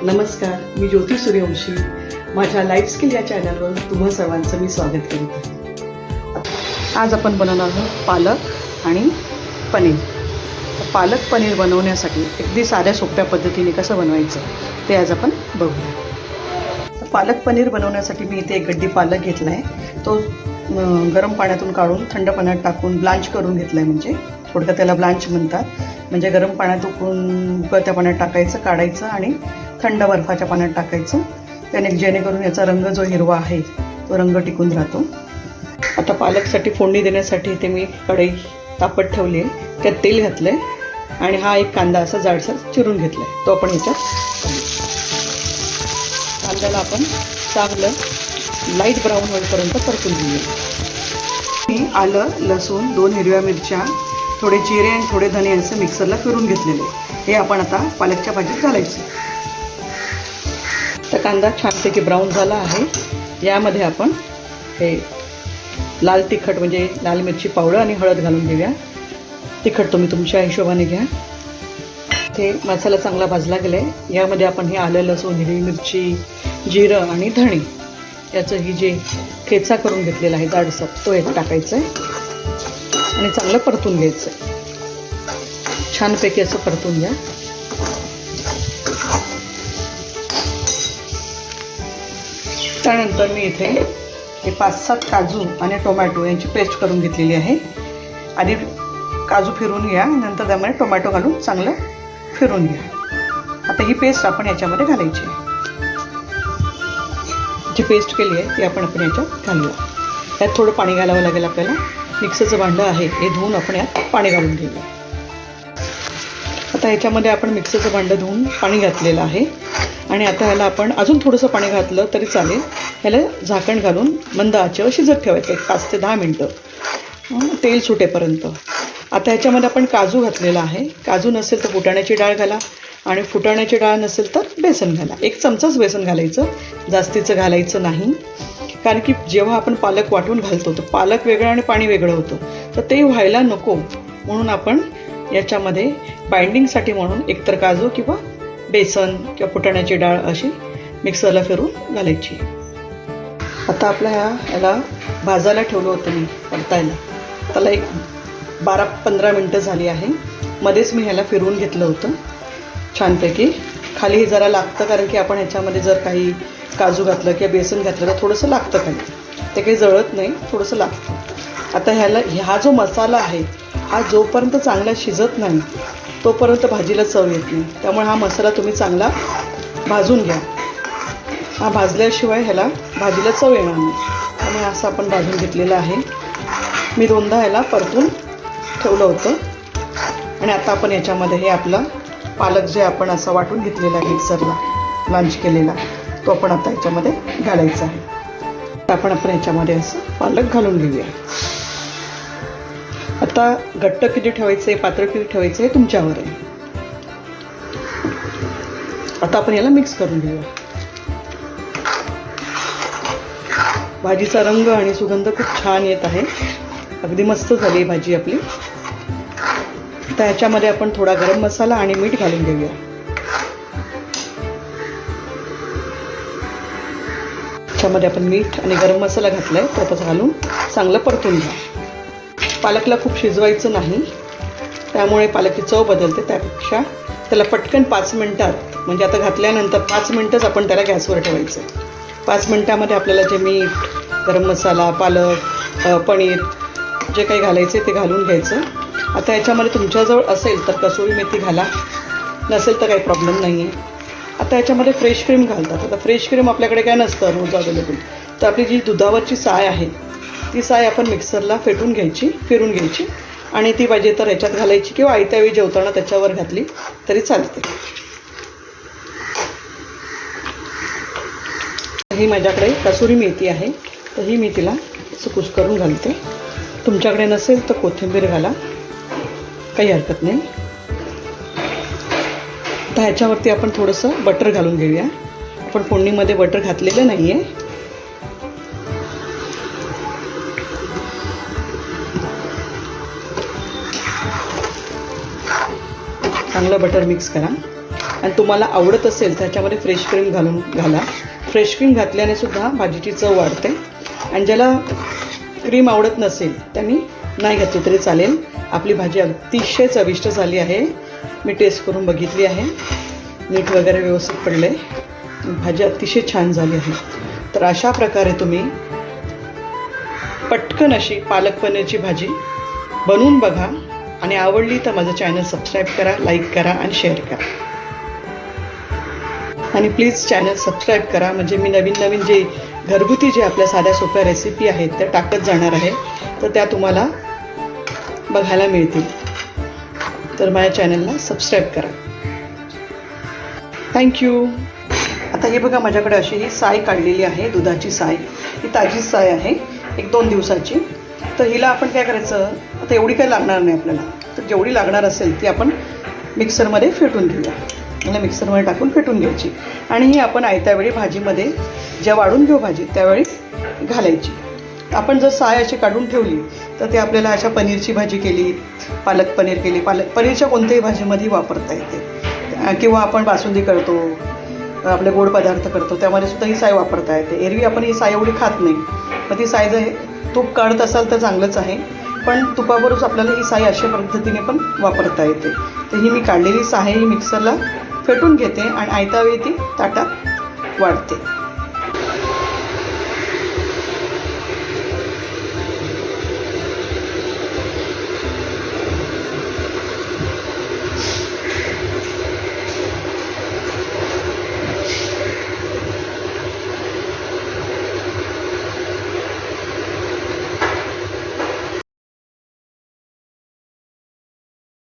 नमस्कार, मी ज्योती सूर्यवंशी. माझ्या life skill या चॅनलवर तुम्हा सर्वांचं मी स्वागत करते. आज आपण बनवणार आहोत पालक आणि पनीर. पालक पनीर बनवण्यासाठी अगदी साध्या सोप्या पद्धतीने कसं बनवायचं ते आज आपण बघूया. पालक पनीर बनवण्यासाठी मी इथे एक गड्डी पालक घेतला आहे. तो गरम पाण्यातून काढून थंड पाण्यात टाकून ब्लांच करून घेतला आहे. म्हणजे थोडक्यात त्याला ब्लांच म्हणतात. म्हणजे गरम पाण्यात उकळत्या पाण्यात टाकायचं, काढायचं आणि थंड बर्फाच्या पाण्यात टाकायचं. त्याने जेणेकरून याचा रंग जो हिरवा आहे तो रंग टिकून राहतो. आता पालकसाठी फोडणी देण्यासाठी इथे मी कढई तापत ठेवली आहे. त्यात तेल घातलं आहे आणि हा एक कांदा असा जाडसर चिरून घेतला आहे. तो आपण याच्यात कांद्याला आपण चांगलं लाईट ब्राऊन होईपर्यंत परतून घेऊया. मी आलं, लसूण, 2 हिरव्या मिरच्या, थोडे जिरे आणि थोडे धने असं मिक्सरला फिरून घेतलेले. हे आपण आता पालकच्या भाजीत घालायचं. तर कांदा छानपैकी ब्राऊन झाला आहे. यामध्ये आपण हे लाल तिखट म्हणजे लाल मिरची पावडर आणि हळद घालून घेऊया. तिखट तुम्ही तुमच्या हिशोबाने घ्या. ते मसाला चांगला भाजला गेला आहे. यामध्ये आपण हे आलं, लसूण, हिरवी मिरची, जिरं आणि धणे याचं ही जे ठेचा करून घेतलेला आहे जाडसर तो यात टाकायचं आहे आणि चांगलं परतून घ्यायचं आहे. छानपैकी असं परतून घ्या. त्यानंतर मी इथे हे 5-7 काजू आणि टोमॅटो यांची पेस्ट करून घेतलेली आहे. आधी काजू फिरून घ्या, नंतर त्यामध्ये टोमॅटो घालून चांगलं फिरून घ्या. आता ही पेस्ट आपण याच्यामध्ये घालायची आहे. जी पेस्ट केली आहे ती आपण याच्यात घालूया. यात थोडं पाणी घालावं लागेल आपल्याला. मिक्सरचं भांडं आहे हे धुवून आपण यात पाणी घालून घेऊया. आता ह्याच्यामध्ये आपण मिक्सरचं भांडं धुवून पाणी घातलेलं आहे आणि आता ह्याला आपण अजून थोडंसं पाणी घातलं तरी चालेल. ह्याला झाकण घालून मंद आचेवर शिजत ठेवायचं 5 ते 10 मिनटं तेल सुटेपर्यंत. आता ह्याच्यामध्ये आपण काजू घातलेला आहे. काजू नसेल तर फुटाण्याची डाळ घाला आणि फुटाण्याची डाळ नसेल तर बेसन घाला. 1 चमचाच बेसन घालायचं, जास्तीचं घालायचं नाही. कारण की जेव्हा आपण पालक वाटून घालतो तर पालक वेगळं आणि पाणी वेगळं होतं. तर ते व्हायला नको म्हणून आपण याच्यामध्ये बाइंडिंगसाठी म्हणून एकतर काजू किंवा बेसन किंवा फुटाण्याची डाळ अशी मिक्सरला फिरून घालायची. आता आपल्या याला भाजायला ठेवलं होतं मी परतायला. त्याला एक 12-15 मिनटं झाली आहे. मध्येच मी ह्याला फिरवून घेतलं होतं छानपैकी. खाली जरा लागतं कारण की आपण ह्याच्यामध्ये जर काही काजू घातलं किंवा बेसन घातलं तर थोडंसं लागतं खाली. ते काही जळत नाही, थोडंसं लागतं. आता हा जो मसाला आहे हा जोपर्यंत चांगला शिजत नाही तोपर्यंत भाजीला चव येत नाही. त्यामुळे हा मसाला तुम्ही चांगला भाजून घ्या. हा भाजल्याशिवाय ह्याला भाजीला चव येणार नाही. त्यामुळे असं आपण भाजून घेतलेलं आहे. मी 2दा ह्याला परतून ठेवलं होतं आणि आता आपण याच्यामध्ये हे आपलं पालक जे आपण असं वाटून घेतलेला आहे मिक्सरला ब्लांच केलेला तो आपण आता याच्यामध्ये घालायचा आहे. आपण याच्यामध्ये असं पालक घालून घेऊया. आता घट्ट किती ठेवायचं आहे, पातळ किती ठेवायचं आहे तुमच्यावर आहे. आता आपण याला मिक्स करून घेऊया. भाजीचा रंग आणि सुगंध खूप छान येत आहे. अगदी मस्त झाली आहे भाजी आपली. तर ह्याच्यामध्ये आपण थोडा गरम मसाला आणि मीठ घालून घेऊया. ह्याच्यामध्ये आपण मीठ आणि गरम मसाला घातला आहे त्यातच घालून चांगलं परतून घ्या. पालकला खूप शिजवायचं नाही, त्यामुळे पालकची चव बदलते. त्यापेक्षा त्याला पटकन 5 मिनटात म्हणजे आता घातल्यानंतर 5 मिनटंच आपण त्याला गॅसवर ठेवायचं. 5 मिनटामध्ये आपल्याला जे मीठ, गरम मसाला, पालक, पनीर जे काही घालायचे ते घालून घ्यायचं. आता याच्यामध्ये तुमच्याजवळ असेल तर कसुरी मेथी घाला, नसेल तर काही प्रॉब्लेम नाही आहे. आता याच्यामध्ये फ्रेश क्रीम घालतात. आता फ्रेश क्रीम आपल्याकडे काय नसतं रोज अवेलेबल. तर आपली जी दुधावरची साय आहे ती साय आपण मिक्सरला फेटून घ्यायची, फिरून घ्यायची आणि ती पाहिजे तर ह्याच्यात घालायची किंवा आयत्यावेळी जेवताना त्याच्यावर घातली तरी चालते. ही माझ्याकडे कसुरी मेथी आहे तर ही मी तिला असं कुस्करून घालते. तुमच्याकडे नसेल तर कोथिंबीर घाला, काही हरकत नाही. तर ह्याच्यावरती आपण थोडंसं बटर घालून घेऊया. आपण फोडणीमध्ये बटर घातलेलं नाही आहे. चांगलं बटर मिक्स करा आणि तुम्हाला आवडत असेल त्याच्यामध्ये फ्रेश क्रीम घाला. फ्रेश क्रीम घातल्याने सुद्धा भाजीची चव वाढते. आणि ज्याला क्रीम आवडत नसेल त्यांनी नाही घातली तरी चालेल. आपली भाजी अतिशय चविष्ट झाली आहे. मी टेस्ट करून बघितली आहे. मीठ वगैरे व्यवस्थित पडले. भाजी अतिशय छान झाली आहे. तर अशा प्रकारे तुम्ही पटकन अशी पालक पनीरची भाजी बनवून बघा. आणि आवडली तर माझं चॅनल सबस्क्राईब करा, लाईक करा आणि शेअर करा. आणि प्लीज चॅनल सबस्क्राईब करा, म्हणजे मी नवीन नवीन जे घरगुती जे आपल्या साध्या सोप्या रेसिपी आहेत त्या टाकत जाणार आहे, तर त्या तुम्हाला बघायला मिळतील. तर माझ्या चॅनलला सबस्क्राईब करा. थँक्यू. आता हे बघा, माझ्याकडे अशी ही साय काढलेली आहे, दुधाची साय. ही ताजी साय आहे, 1-2 दिवसाची. तर हिला आपण काय करायचं, आता एवढी काही लागणार नाही आपल्याला. तर जेवढी लागणार असेल ती आपण मिक्सरमध्ये फेटून घेऊया. मला मिक्सरमध्ये टाकून फेटून घ्यायची. आणि ही आपण आयत्या वेळी भाजीमध्ये ज्या वाढून घेऊ भाजी त्यावेळी घालायची. आपण जर साय अशी काढून ठेवली तर ते आपल्याला अशा पनीरची भाजी केली, पालक पनीर केली, पनीरच्या कोणत्याही भाजीमध्ये वापरता येते. किंवा आपण बासुंदी करतो, आपले गोड पदार्थ करतो, त्यामध्ये सुद्धा ही साय वापरता येते. एरवी आपण ही साय एवढी खात नाही. मग ती साय जर तूप काढत असाल तर चांगलंच आहे, पण तुपाबरोबरच आपल्याला ही साय अशा पद्धतीने पण वापरता येते. तर ही मी काढलेली साय ही मिक्सरला फेटून घेते आणि आयत्या वेळी ती ताटात वाढते.